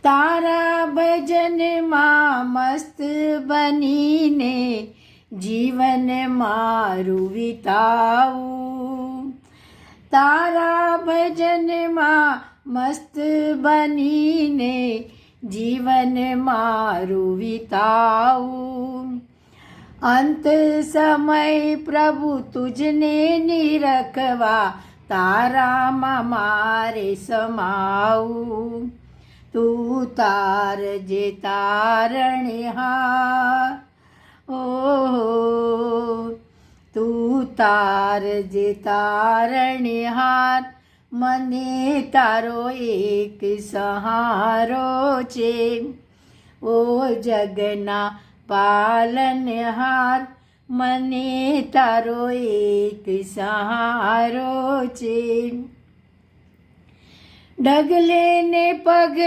તારા ભજનમાં મસ્ત બનીને જીવન મારું વિતાવું. તારા ભજનમાં મસ્ત બનીને જીવન મારું વિતાવું. અંત સમય પ્રભુ તુજને નિરખવા તારામાં મારે સમાવું. તું તારજે તારણહાર, ઓ તું તારજે તારણહાર, મને તારો એક સહારો છે. ઓ જગના પાલનહાર, મને તારો એક સહારો છે. ડગલે ને પગ